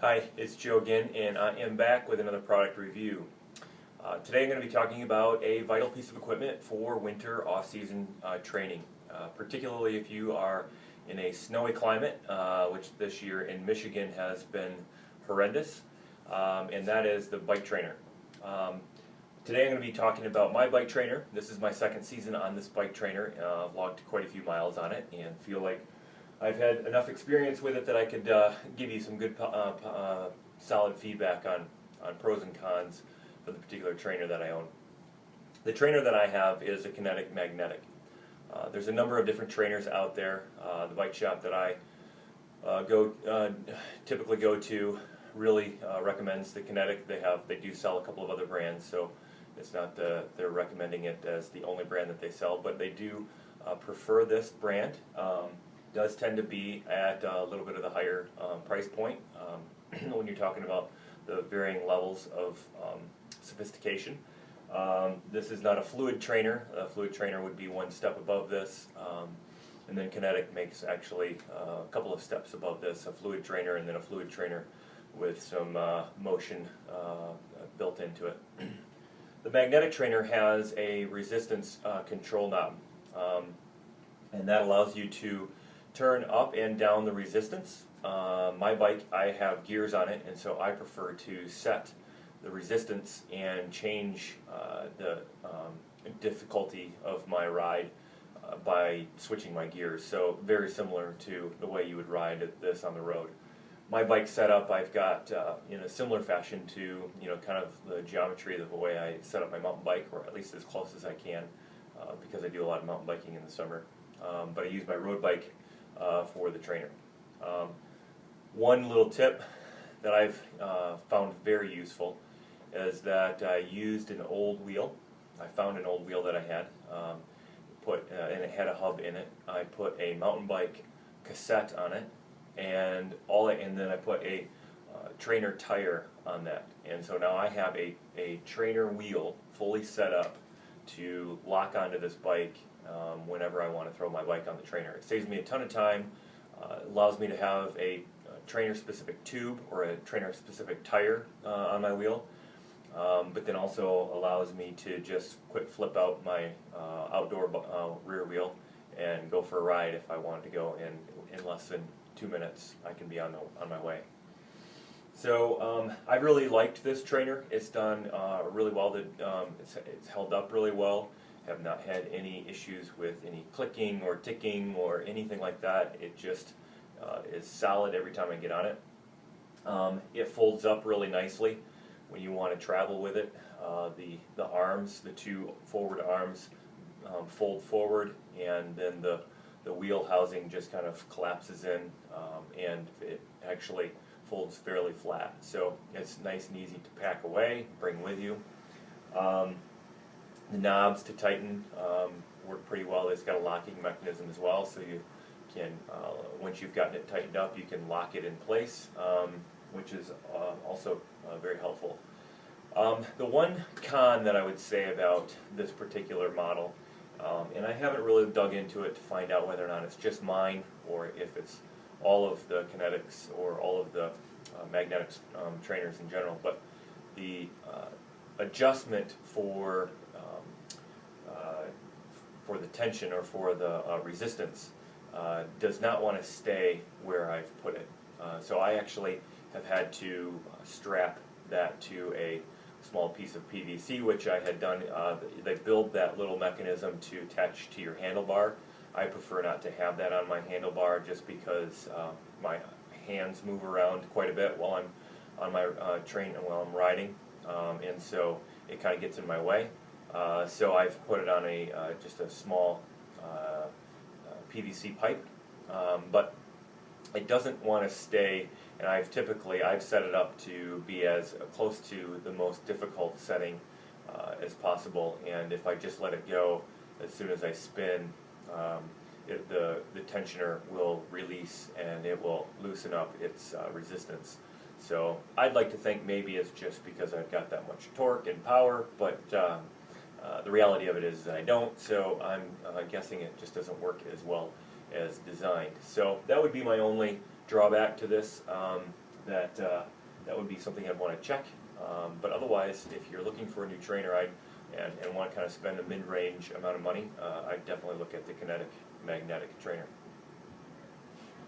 Hi, it's Joe again, and I am back with another product review. Today I'm going to be talking about a vital piece of equipment for winter off-season training, particularly if you are in a snowy climate, which this year in Michigan has been horrendous, and that is the bike trainer. Today I'm going to be talking about my bike trainer. This is my second season on this bike trainer. I've logged quite a few miles on it and feel like I've had enough experience with it that I could give you some good solid feedback on pros and cons for the particular trainer that I own. The trainer that I have is a Kinetic Magnetic. There's a number of different trainers out there. The bike shop that I typically go to really recommends the Kinetic. They do sell a couple of other brands, so it's not they're recommending it as the only brand that they sell, but they do prefer this brand. Does tend to be at a little bit of the higher price point when you're talking about the varying levels of sophistication. This is not a fluid trainer. A fluid trainer would be one step above this, and then Kinetic makes actually a couple of steps above this, a fluid trainer and then a fluid trainer with some motion built into it. The magnetic trainer has a resistance control knob, and that allows you to turn up and down the resistance. My bike, I have gears on it, and so I prefer to set the resistance and change the difficulty of my ride by switching my gears. So very similar to the way you would ride this on the road. My bike setup, I've got in a similar fashion to kind of the geometry of the way I set up my mountain bike, or at least as close as I can, because I do a lot of mountain biking in the summer. But I use my road bike for the trainer. One little tip that I've found very useful is that I used an old wheel. I found an old wheel that I had, and it had a hub in it. I put a mountain bike cassette on it, and then I put a trainer tire on that. And so now I have a trainer wheel fully set up to lock onto this bike whenever I want to throw my bike on the trainer. It saves me a ton of time, allows me to have a trainer-specific tube or a trainer-specific tire on my wheel, but then also allows me to just flip out my outdoor rear wheel and go for a ride if I wanted to go in less than 2 minutes. I can be on my way. So I really liked this trainer. It's done really well. It's held up really well. Have not had any issues with any clicking or ticking or anything like that. It just is solid every time I get on it. It folds up really nicely when you want to travel with it. The arms, the two forward arms, fold forward, and then the wheel housing just kind of collapses in, and it actually folds fairly flat. So it's nice and easy to pack away, bring with you. The knobs to tighten work pretty well. It's got a locking mechanism as well, so you can, once you've gotten it tightened up, you can lock it in place, which is also very helpful. The one con that I would say about this particular model, and I haven't really dug into it to find out whether or not it's just mine or if it's all of the Kinetics or all of the Magnetics trainers in general, but the adjustment for the tension or for the resistance does not want to stay where I've put it. So I actually have had to strap that to a small piece of PVC, which I had done. They build that little mechanism to attach to your handlebar. I prefer not to have that on my handlebar just because my hands move around quite a bit while I'm on my train and while I'm riding, and so it kind of gets in my way. So I've put it on just a small PVC pipe, but it doesn't want to stay. And I've set it up to be as close to the most difficult setting as possible. And if I just let it go, as soon as I spin, the tensioner will release and it will loosen up its resistance. So I'd like to think maybe it's just because I've got that much torque and power, but the reality of it is that I don't, so I'm guessing it just doesn't work as well as designed. So that would be my only drawback to this. that would be something I'd want to check. But otherwise, if you're looking for a new trainer and want to kind of spend a mid-range amount of money, I'd definitely look at the Kinetic magnetic trainer.